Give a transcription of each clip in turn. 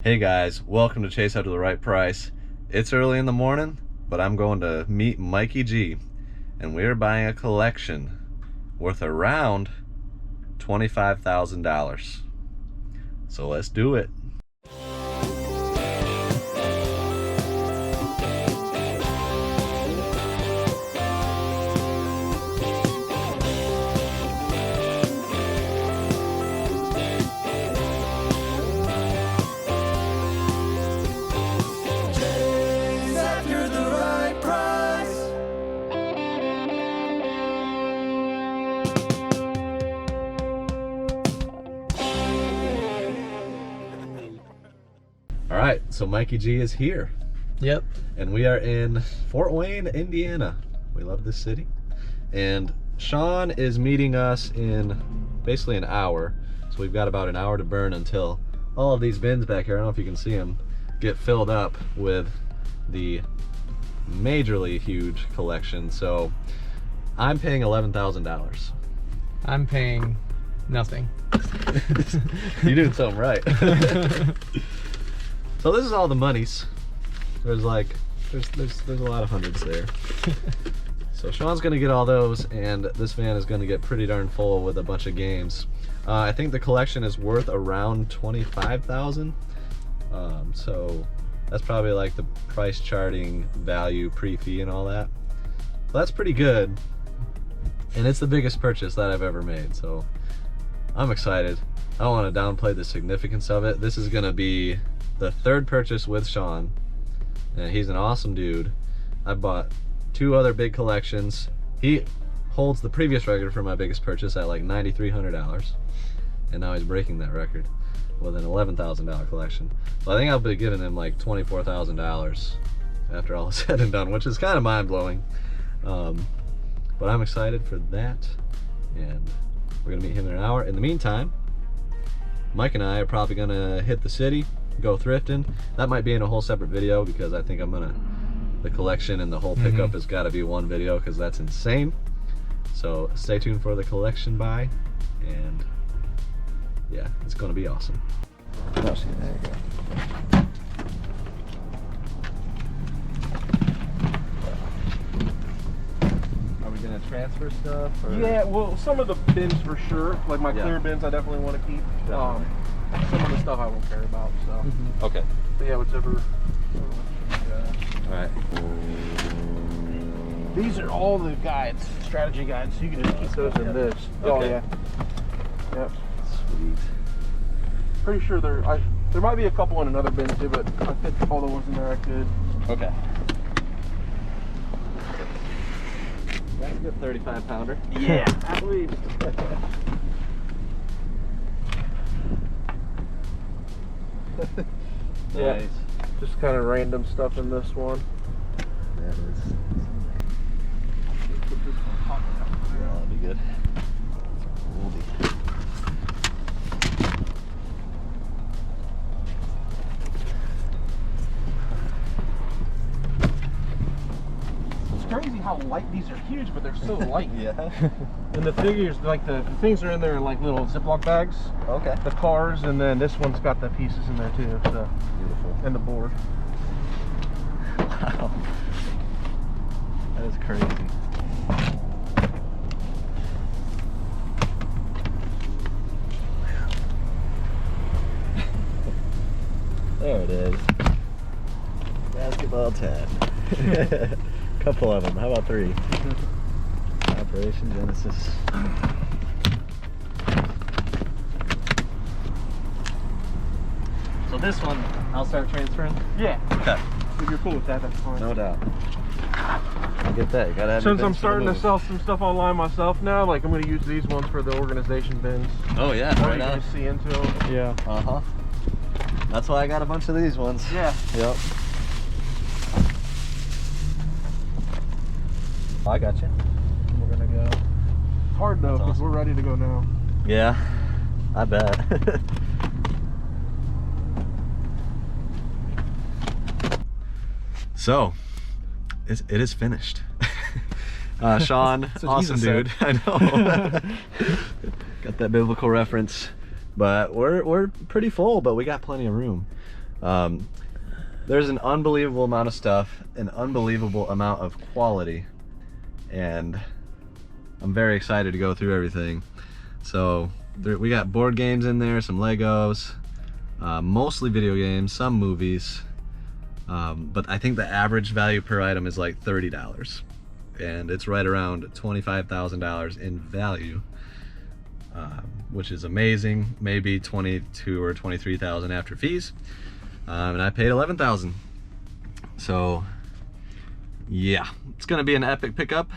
Hey guys, welcome to Chase After the Right Price. It's early in the morning, but I'm going to meet Mikey G, and we're buying a collection worth around $25,000. So let's do it. Alright, so Mikey G is here. Yep. And we are in Fort Wayne, Indiana. We love this city. And Shaun is meeting us in basically an hour. So we've got about an hour to burn until all of these bins back here, I don't know if you can see them, get filled up with the majorly huge collection. So I'm paying $11,000. I'm paying nothing. You're doing something right. So this is all the monies. There's like, there's a lot of hundreds there. So Shaun's gonna get all those, and this van is gonna get pretty darn full with a bunch of games. I think the collection is worth around $25,000. So that's probably like the price charting value pre-fee and all that. Well, that's pretty good, and it's the biggest purchase that I've ever made. So I'm excited. I don't want to downplay the significance of it. This is gonna be the third purchase with Shaun, and he's an awesome dude. I bought 2 other big collections. He holds the previous record for my biggest purchase at like $9,300, and now he's breaking that record with an $11,000 collection. So I think I'll be giving him like $24,000 after all is said and done, which is kind of mind-blowing. But I'm excited for that, and we're gonna meet him in an hour. In the meantime, Mike and I are probably gonna hit the city, go thrifting. That might be in a whole separate video, because I think the collection and the whole pickup has got to be one video, because that's insane. So stay tuned for the collection buy, and yeah, it's gonna be awesome. Oh, there you go. Are we gonna transfer stuff? Or? Yeah, well, some of the bins for sure. Like my clear bins, I definitely want to keep. Some of the stuff I won't care about. So. Okay. But yeah, whichever. All right. These are all the guides, strategy guides. So you can just keep those in this. Okay. Oh yeah. Yep. Sweet. Pretty sure there might be a couple in another bin too, but I think all the ones in there I could. Okay. That's a good 35-pounder. Yeah, at least. Yeah, Nice. just kind of random stuff in this one. That is. Yeah, that'll be good. It's crazy how light these are. Huge, but they're so light. Yeah. And the figures, like the things are in there in like little Ziploc bags. Okay. The cars, and then this one's got the pieces in there too. So. Beautiful. And the board. Wow. That is crazy. There it is. Basketball 10. Couple of them. How about 3? Operation Genesis. So this one, I'll start transferring? Yeah. Okay. If you're cool with that, that's fine. No doubt. I get that. You gotta have Since your I'm bins for starting the to move. sell some stuff online myself now, like I'm going to use these ones for the organization bins. Oh yeah, Or right you can on. just see into them. Yeah. Uh-huh. That's why I got a bunch of these ones. Yeah. Yep. I got you. We're going to go. It's hard though, because awesome. we're ready to go now. Yeah, I bet. So, it is finished. Shaun, awesome dude. I know. Got that biblical reference. But we're pretty full, but we got plenty of room. There's an unbelievable amount of stuff, an unbelievable amount of quality, and I'm very excited to go through everything. So we got board games in there, some Legos, mostly video games, some movies, but I think the average value per item is like $30, and it's right around $25,000 in value, which is amazing. Maybe 22 or 23,000 after fees, and I paid 11,000. So yeah, it's gonna be an epic pickup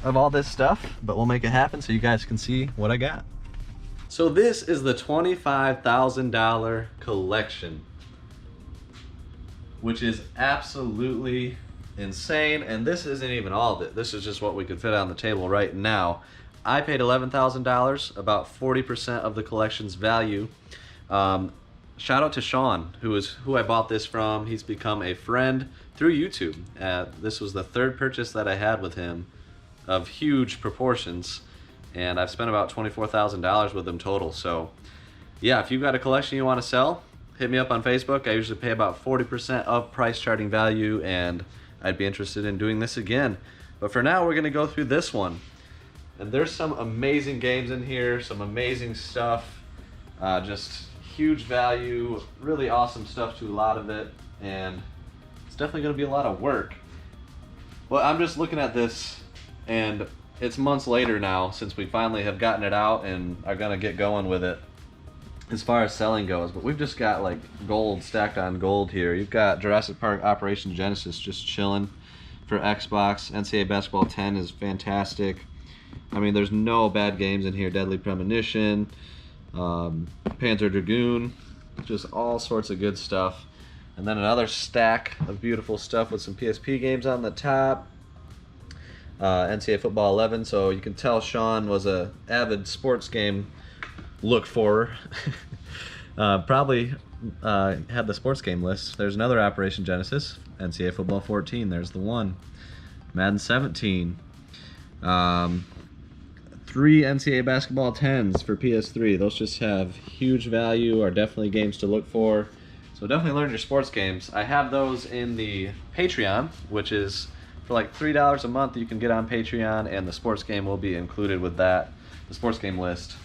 of all this stuff, but we'll make it happen so you guys can see what I got. So this is the $25,000 collection, which is absolutely insane. And this isn't even all of it. This is just what we could fit on the table right now. I paid $11,000, about 40% of the collection's value. Shout out to Shaun, who I bought this from. He's become a friend through YouTube. This was the third purchase that I had with him of huge proportions, and I've spent about $24,000 with him total. So yeah, if you've got a collection you want to sell, hit me up on Facebook. I usually pay about 40% of price charting value, and I'd be interested in doing this again. But for now, we're gonna go through this one. And there's some amazing games in here, some amazing stuff, just huge value, really awesome stuff to a lot of it, and it's definitely gonna be a lot of work. Well, I'm just looking at this, and it's months later now since we finally have gotten it out and are gonna get going with it as far as selling goes. But we've just got like gold stacked on gold here. You've got Jurassic Park Operation Genesis just chilling for Xbox. NCAA Basketball 10 is fantastic. I mean, there's no bad games in here. Deadly Premonition, Panzer Dragoon, just all sorts of good stuff. And then another stack of beautiful stuff with some PSP games on the top. NCAA Football 11, so you can tell Shaun was a avid sports game look for. Probably had the sports game list. There's another Operation Genesis, NCAA Football 14, there's the one. Madden 17. 3 NCAA Basketball 10s for PS3. Those just have huge value, are definitely games to look for. So definitely learn your sports games. I have those in the Patreon, which is for like $3 a month you can get on Patreon, and the sports game will be included with that, the sports game list,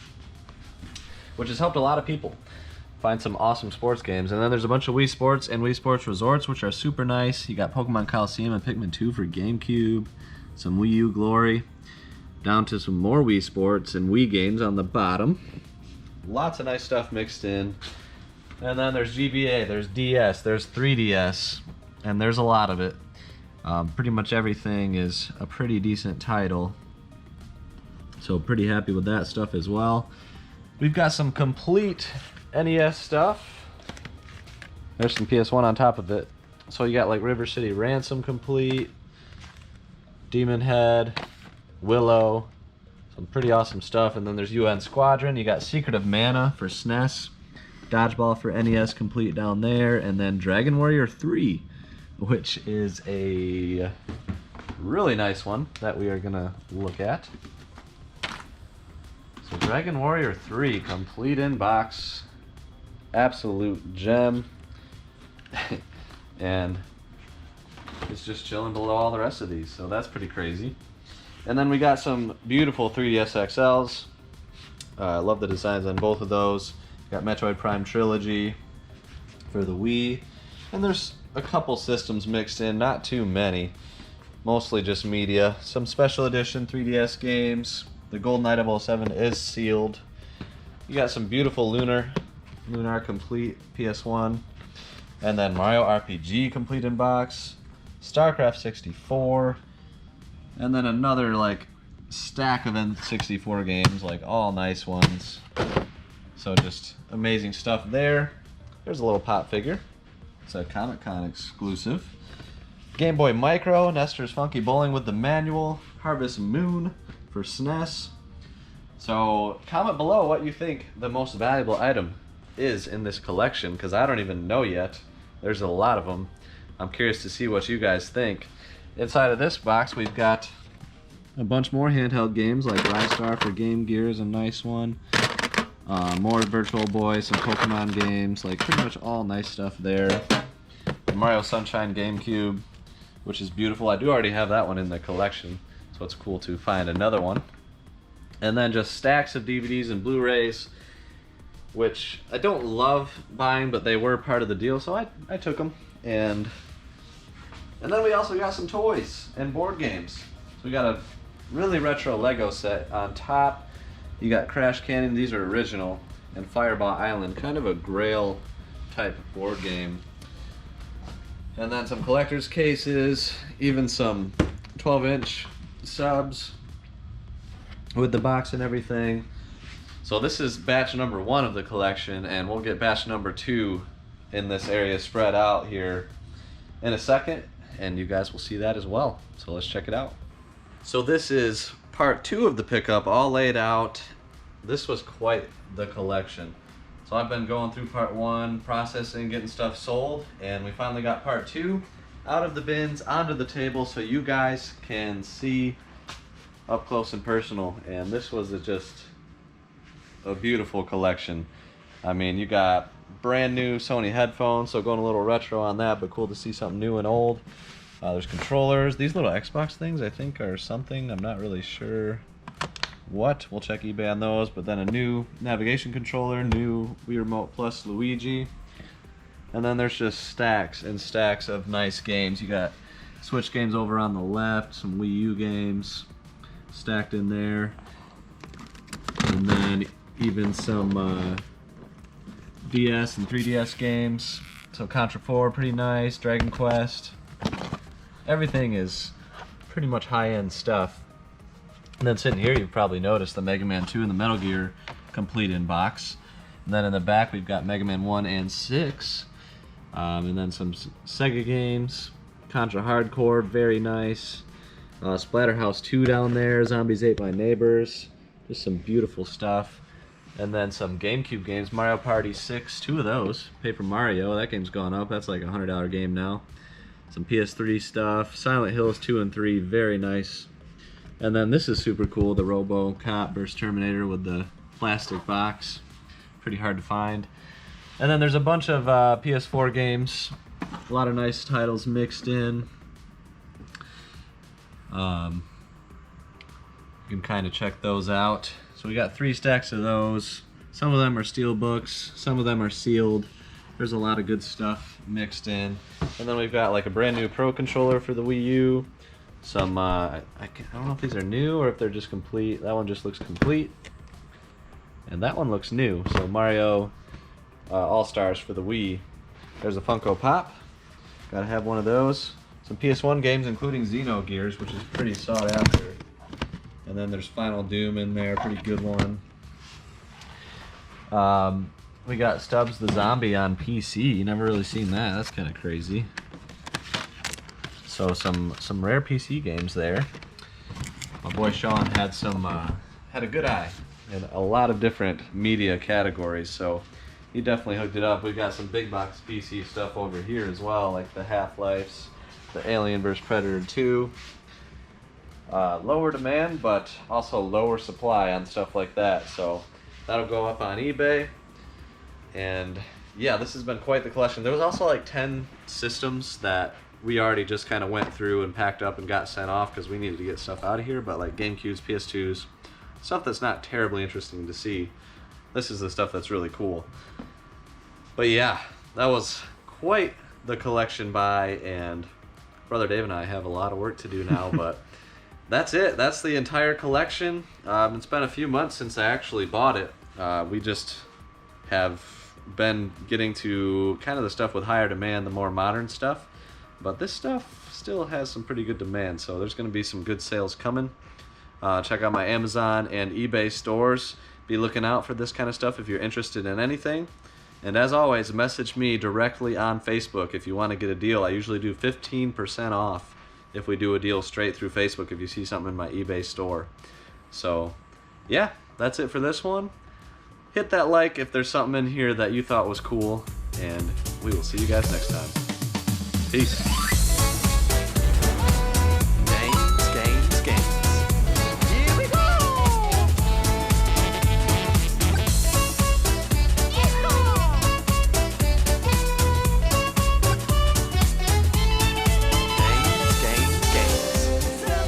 which has helped a lot of people find some awesome sports games. And then there's a bunch of Wii Sports and Wii Sports Resorts, which are super nice. You got Pokemon Coliseum and Pikmin 2 for GameCube, some Wii U glory, down to some more Wii Sports and Wii games on the bottom. Lots of nice stuff mixed in. And then there's GBA, there's DS, there's 3DS, and there's a lot of it. Pretty much everything is a pretty decent title, so pretty happy with that stuff as well. We've got some complete NES stuff. There's some PS1 on top of it. So you got like River City Ransom complete, Demon Head, Willow, some pretty awesome stuff. And then there's UN Squadron. You got Secret of Mana for SNES, Dodgeball for NES complete down there, and then Dragon Warrior 3, which is a really nice one that we are gonna look at. So Dragon Warrior 3, complete in box, absolute gem. And it's just chilling below all the rest of these, so that's pretty crazy. And then we got some beautiful 3DS XLs. I love the designs on both of those. Got Metroid Prime Trilogy for the Wii, and there's a couple systems mixed in, not too many, mostly just media. Some special edition 3DS games. The GoldenEye 007 is sealed. You got some beautiful Lunar complete PS1, and then Mario RPG complete in box, StarCraft 64, and then another like stack of N64 games, like all nice ones. So just amazing stuff there. There's a little pop figure. It's a Comic-Con exclusive. Game Boy Micro, Nestor's Funky Bowling with the manual, Harvest Moon for SNES. So comment below what you think the most valuable item is in this collection, because I don't even know yet. There's a lot of them. I'm curious to see what you guys think. Inside of this box we've got a bunch more handheld games, like Rystar for Game Gear is a nice one. More Virtual Boy, some Pokemon games, like pretty much all nice stuff there. The Mario Sunshine GameCube, which is beautiful. I do already have that one in the collection, so it's cool to find another one. And then just stacks of DVDs and Blu-rays, which I don't love buying, but they were part of the deal, so I took them. And then we also got some toys and board games. So we got a really retro Lego set on top. You got Crash Canyon, these are original, and Fireball Island, kind of a Grail type board game. And then some collector's cases, even some 12-inch subs with the box and everything. So this is batch number 1 of the collection, and we'll get batch number 2 in this area spread out here in a second, and you guys will see that as well. So let's check it out. So this is part 2 of the pickup, all laid out. This was quite the collection. So I've been going through part 1, processing, getting stuff sold, and we finally got part 2 out of the bins onto the table so you guys can see up close and personal. And this was just a beautiful collection. I mean, you got brand new Sony headphones, so going a little retro on that, but cool to see something new and old. There's controllers. These little Xbox things I think are something, I'm not really sure what. We'll check eBay on those. But then a new navigation controller, new Wii Remote Plus Luigi. And then there's just stacks and stacks of nice games. You got Switch games over on the left, some Wii U games stacked in there. And then even some DS and 3DS games. So Contra 4, pretty nice. Dragon Quest. Everything is pretty much high-end stuff. And then sitting here, you've probably noticed the Mega Man 2 and the Metal Gear complete in box. And then in the back, we've got Mega Man 1 and 6. And then some Sega games. Contra Hardcore, very nice. Splatterhouse 2 down there. Zombies Ate My Neighbors. Just some beautiful stuff. And then some GameCube games. Mario Party 6, 2 of those. Paper Mario, that game's gone up. That's like a $100 game now. Some PS3 stuff. Silent Hills 2 and 3, very nice. And then this is super cool, the RoboCop vs. Terminator with the plastic box. Pretty hard to find. And then there's a bunch of PS4 games. A lot of nice titles mixed in. You can kind of check those out. So we got 3 stacks of those. Some of them are steel books, some of them are sealed. There's a lot of good stuff mixed in. And then we've got like a brand new Pro controller for the Wii U. Some, I don't know if these are new or if they're just complete. That one just looks complete. And that one looks new. So Mario All-Stars for the Wii. There's a Funko Pop. Gotta have one of those. Some PS1 games including Xenogears, which is pretty sought after. And then there's Final Doom in there, pretty good one. We got Stubbs the Zombie on PC. You never really seen that. That's kind of crazy. So some rare PC games there. My boy Shaun had had a good eye in a lot of different media categories, so he definitely hooked it up. We got some big box PC stuff over here as well, like the Half-Lifes, the Alien vs Predator 2. Lower demand, but also lower supply on stuff like that. So that'll go up on eBay. And yeah, this has been quite the collection. There was also like 10 systems that we already just kind of went through and packed up and got sent off because we needed to get stuff out of here. But like GameCubes, PS2s, stuff that's not terribly interesting to see. This is the stuff that's really cool. But yeah, that was quite the collection buy, and Brother Dave and I have a lot of work to do now, but that's it. That's the entire collection. It's been a few months since I actually bought it. We just have been getting to kind of the stuff with higher demand, the more modern stuff. But this stuff still has some pretty good demand, so there's going to be some good sales coming. Check out my Amazon and eBay stores. Be looking out for this kind of stuff if you're interested in anything. And as always, message me directly on Facebook if you want to get a deal. I usually do 15% off if we do a deal straight through Facebook if you see something in my eBay store. So yeah, that's it for this one. Hit that like if there's something in here that you thought was cool, and we will see you guys next time. Peace.